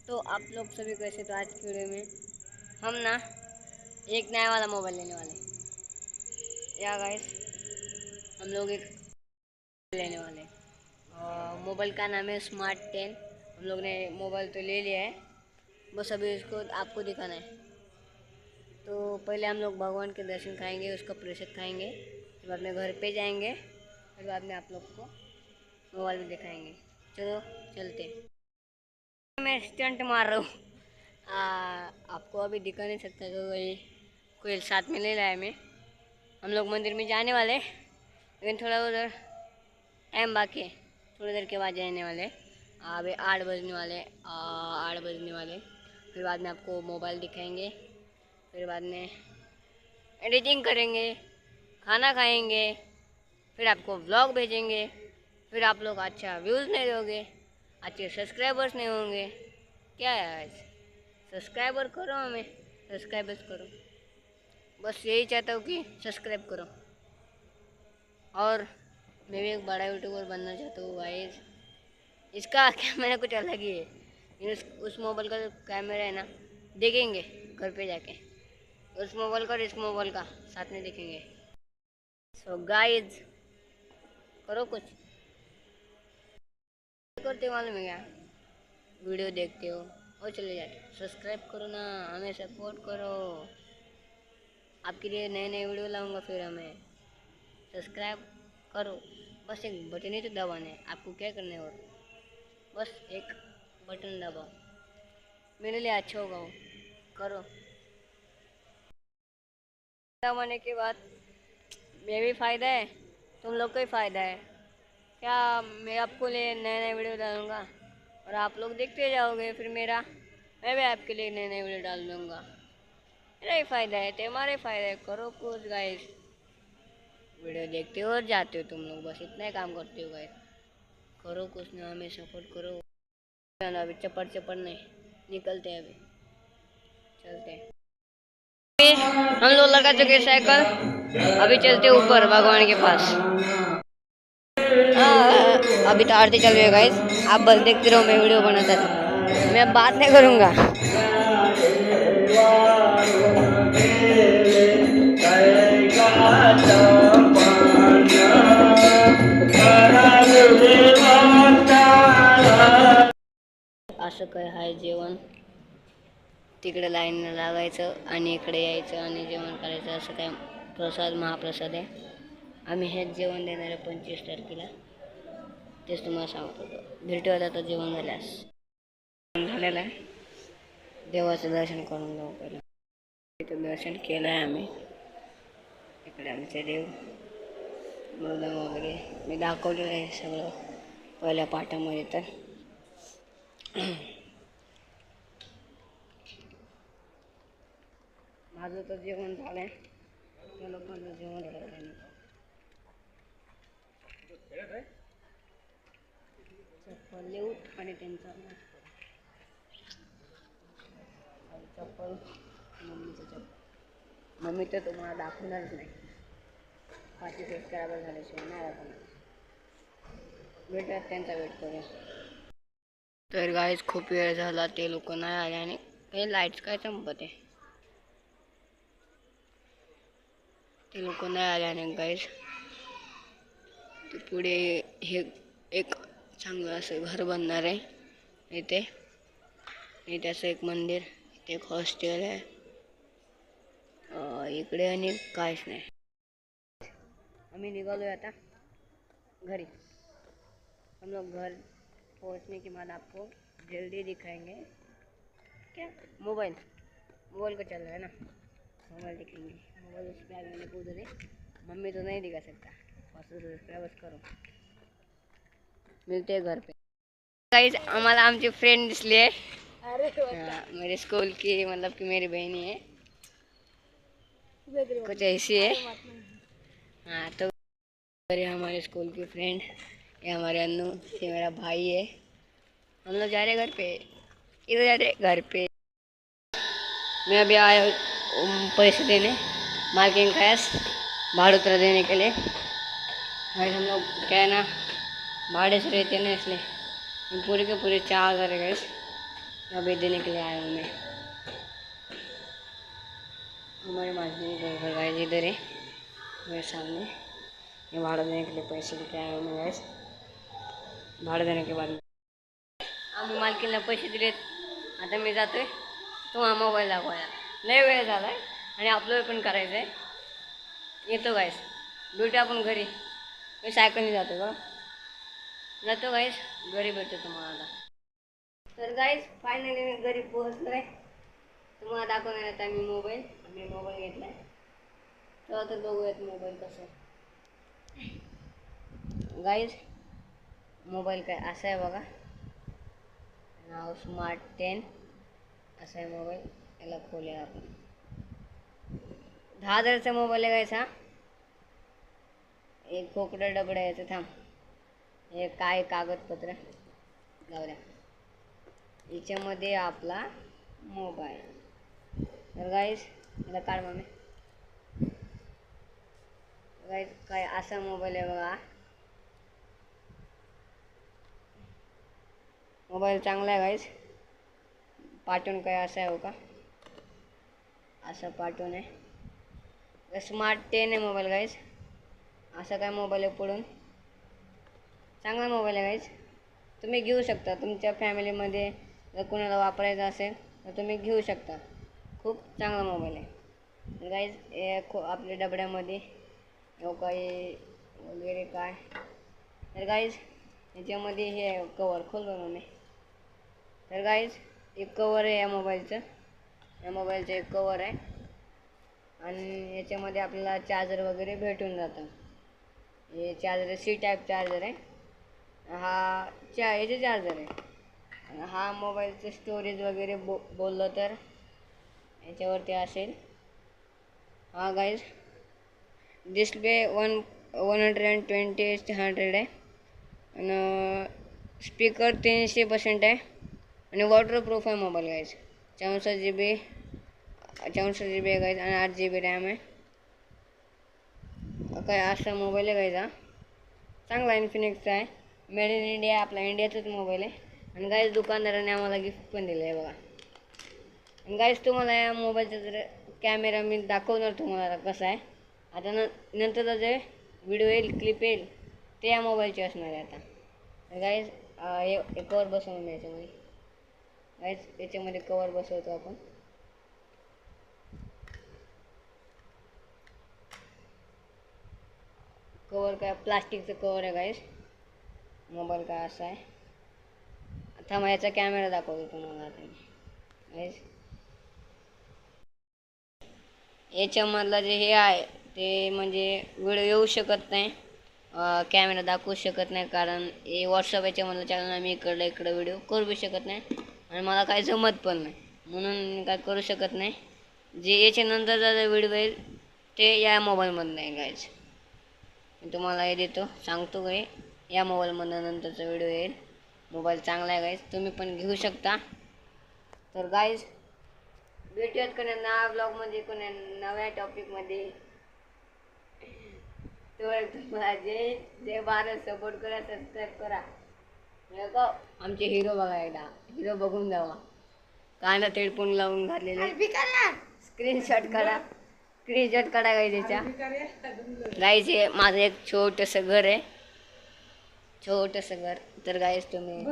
तो आप लोग सभी कैसे। तो आज की वीडियो में हम ना एक नया वाला मोबाइल लेने वाले या गाइस हम लोग एक लेने वाले मोबाइल का नाम है स्मार्ट 10। हम लोग ने मोबाइल तो ले लिया है, बस अभी इसको आपको दिखाना है। तो पहले हम लोग भगवान के दर्शन खाएंगे, उसका प्रसाद खाएंगे, फिर बाद में घर पे जाएंगे, फिर बाद में आप लोग को मोबाइल में दिखाएंगे। चलो चलते। मैं स्टंट मार रहा हूँ, आपको अभी दिखा नहीं सकता, तो वही कोई साथ में ले लाया मैं। हम लोग मंदिर में जाने वाले, लेकिन थोड़ा उधर टाइम बाकी है, थोड़ी देर के बाद जाने वाले। अभी 8 बजने वाले। फिर बाद में आपको मोबाइल दिखाएंगे, फिर बाद में एडिटिंग करेंगे, खाना खाएंगे, फिर आपको व्लॉग भेजेंगे। फिर आप लोग अच्छा व्यूज़ नहीं दोगे, अच्छे सब्सक्राइबर्स नहीं होंगे। क्या है आज, सब्सक्राइबर करो, हमें सब्सक्राइबर्स करो, बस यही चाहता हूँ कि सब्सक्राइब करो। और मैं भी एक बड़ा यूट्यूबर बनना चाहता हूँ गाइस। इसका कैमरा कुछ अलग ही है, उस मोबाइल का जो कैमरा है ना, देखेंगे घर पे जाके, उस मोबाइल का और इस मोबाइल का साथ में देखेंगे। सो गाइस करो कुछ, करते मालूम है क्या, वीडियो देखते हो और चले जाते, सब्सक्राइब करो ना, हमें सपोर्ट करो। आपके लिए नए नए वीडियो लाऊंगा, फिर हमें सब्सक्राइब करो। बस एक बटन ही तो दबाना है, आपको क्या करना है, और बस एक बटन दबाओ, मेरे लिए अच्छा होगा वो, करो। दबाने के बाद मैं भी फ़ायदा है, तुम लोग को ही फ़ायदा है। क्या, मैं आपको लिए नए नए वीडियो डालूँगा और आप लोग देखते जाओगे, फिर मैं भी आपके लिए नए नए वीडियो डाल दूँगा। मेरा ही फ़ायदा है, तुम्हारा ही फ़ायदा है। करो कुछ गाइस, वीडियो देखते हो और जाते हो तुम लोग, बस इतना ही काम करते हो गाइस। करो कुछ ना, हमें सपोर्ट करो। अभी चप्पड़ चप्पड़ नहीं निकलते हैं, अभी चलते हैं। हम लोग लगा चुके साइकिल, अभी चलते ऊपर भगवान के पास। अभी तो आरती चल रही है गाइस, आप बस देखते रहो, मैं वीडियो बनाता रहूँ, मैं बात नहीं करूँगा। असं काय हाय जेवण, तिकडे लाईन लागायचं आणि इकडे यायचं आणि जेवण करायचं, असं काय प्रसाद महाप्रसाद आहे। आम्ही हेच जेवण देणार आहे 25 तारखेला, तेच तुम्हाला सांगतो। भेटू आता जेवण झाल्यास। झालेलं आहे, देवाचं दर्शन करून जाऊ पहिलं। इथं दर्शन केलं आहे आम्ही, इकडे आमचे देव मृदंग वगैरे मी दाखवलेलं आहे सगळं पहिल्या पाठामध्ये। तर माझं तर जेवण झालं आहे, त्या लोकांचं जेवण झालं नाही। चप्पल लिहू आणि त्यांचा चप्पल, मम्मीचं चप्पल, मम्मी तर तुम्हाला दाखवणारच नाही, 5 सबस्क्रायबर झाल्याशिवाय नाही दाखवणार। भेटत त्यांचा वेट करूया। तर गाईज खूप वेळ झाला, ते लोक नाही आले आणि हे लाईट्स काय चमकत आहे, ते लोक नाही आले। आणि गाईज ते पुढे हे एक चांगलं असं घर बनणार आहे इथे, इथे असं एक मंदिर, इथे एक हॉस्टेल आहे, इकडे आणि काहीच नाही। आम्ही निघालोय आता घरी। हम लोग घर पहुंचने के बाद आपको जल्दी दिखाएंगे। क्या, मोबाइल मोबाइल को चल रहा है ना, मोबाइल दिखेंगे। मोबाइल उस बैग मैंने कूद दे, मम्मी तो नहीं दिखा सकता, बस करो। मिलते हैं घर पे। गाइस हमारा आमची फ्रेंड दिसली आहे, मेरे स्कूल की, मतलब कि मेरी बहनी है, कुछ ऐसी है। हाँ तो ये हमारे स्कूल की फ्रेंड, ये हमारे अन्नू, ये मेरा भाई है। हम लोग जा रहे घर पे, इधर जा रहे घर पे। मैं अभी आया पैसे देने, मार्किंग कैश भाड़ोतरा देने के लिए। भाई हम लोग क्या है ना, भाड़े से रहते ना, इसलिए पूरे के पूरे 4,000 है गैस। अभी देने के लिए आया हूँ मैं। हमारे मार्केट घर गाइस इधर है मेरे सामने। ये भाड़ा देने के लिए पैसे लेके आया हूँ मैं गाइस। भाडं देने के बाद आम्ही मालकीला पैसे दिलेत. आता मी जातोय तुम्हाला मोबाईल दाखवायला. लय वेळ झाला आहे आणि अपलोड पण करायचं आहे. येतो गाईस, भेटू आपण घरी. मी सायकलने जातो बघा. जातो गाईस, घरी भेटतो तुम्हाला आता. तर गाईस फायनली मी घरी पोहोचलो आहे. तुम्हाला दाखवणार आता मी मोबाईल घेतला आहे. तर बघूयात मोबाईल कसं आहे. गाईस मोबाईल काय असा आहे बघा. नाव स्मार्ट 10 असा आहे मोबाईल. याला खोलूया आपण. 10,000चा मोबाईल आहे गाईस हा. एक खोकडं डबडं याचं थांब. हे काय कागदपत्र जाऊ द्या. याच्यामध्ये आपला मोबाईल. तर गाईस याला काढ मम्मी. गाईस काय असा मोबाईल आहे बघा. मोबाईल चांगला आहे गाईस. पाठवून काय असं आहे हो का. असं पाठवून आहे. स्मार्ट 10 आहे मोबाईल गाईस. असा काय मोबाईल आहे पडून. चांगला मोबाईल आहे गाईस. तुम्ही घेऊ शकता. तुमच्या फॅमिलीमध्ये जर कोणाला वापरायचा असेल तर तुम्ही घेऊ शकता. खूप चांगला मोबाईल आहे गाईस. आपल्या डबड्यामध्ये काही वगैरे काय. तर गाईस याच्यामध्ये हे कवर खोलतो ना मी. तर गाईस एक कवर आहे या मोबाईलचं. या मोबाईलचं एक कवर आहे आणि याच्यामध्ये आपल्याला चार्जर वगैरे भेटून जातं. हे चार्जर सी टाईप चार्जर आहे. हा याचे चार्जर आहे. हा मोबाईलचं स्टोरेज वगैरे बोललं तर याच्यावरती असेल. हा गाईज डिस्प्ले 120/100 आहे आणि स्पीकर 300% आहे आणि वॉटरप्रूफ आहे मोबाईल गाईज. 64 GB आहे गाईज आणि 8 GB रॅम आहे. काय असा मोबाईल आहे गाईज हा. चांगला इन्फिनिक्सचा आहे. Made in India. आपला इंडियाचाच मोबाईल आहे. आणि गाईज दुकानदाराने आम्हाला गिफ्ट पण दिलं आहे बघा. आणि गाईज तुम्हाला या मोबाईलचा जर कॅमेरा मी दाखवणार तुम्हाला कसा आहे. आता नंतरचा जे व्हिडिओ येईल क्लिप येईल ते या मोबाईलचे असणार आहे. आता गाईज हे कवर बसवून मी याच्यामध्ये. गाईज याच्यामध्ये कवर बसवतो आपण. कवर काय प्लास्टिकचं कवर आहे गाईज. मोबाईल काय असा आहे. आता मग याचा कॅमेरा दाखवतो तुम्हाला आता गाईज. याच्यामधलं जे हे आहे ते म्हणजे व्हिडिओ येऊ शकत नाही. कॅमेरा दाखवू शकत नाही कारण हे व्हॉट्सअप याच्यामधलं चॅनल आम्ही इकडं व्हिडिओ करू शकत नाही आणि मला काही जमत पण नाही म्हणून काय करू शकत नाही. जे याच्यानंतरचा जो व्हिडिओ येईल ते या मोबाईलमधून आहे गाईज. मी तुम्हाला हे देतो सांगतो काय या मोबाईलमधून नंतरचा व्हिडिओ येईल. मोबाईल चांगला आहे गाईज. तुम्ही पण घेऊ शकता. तर गाईज भेटूयात कोणा नव्या ब्लॉगमध्ये कोणा नव्या टॉपिकमध्ये. तर तुम्हाला जे भारत सपोर्ट करा सबस्क्राईब करा. आमचे हिरो बघा एकदा. हिरो बघून जावा. कांदा हेडफोन लावून घातलेले. स्क्रीनशॉट काढा काय त्याच्या. गाईचे माझं एक छोटंसं घर आहे. छोटंसं घर. तर गाईज तुम्ही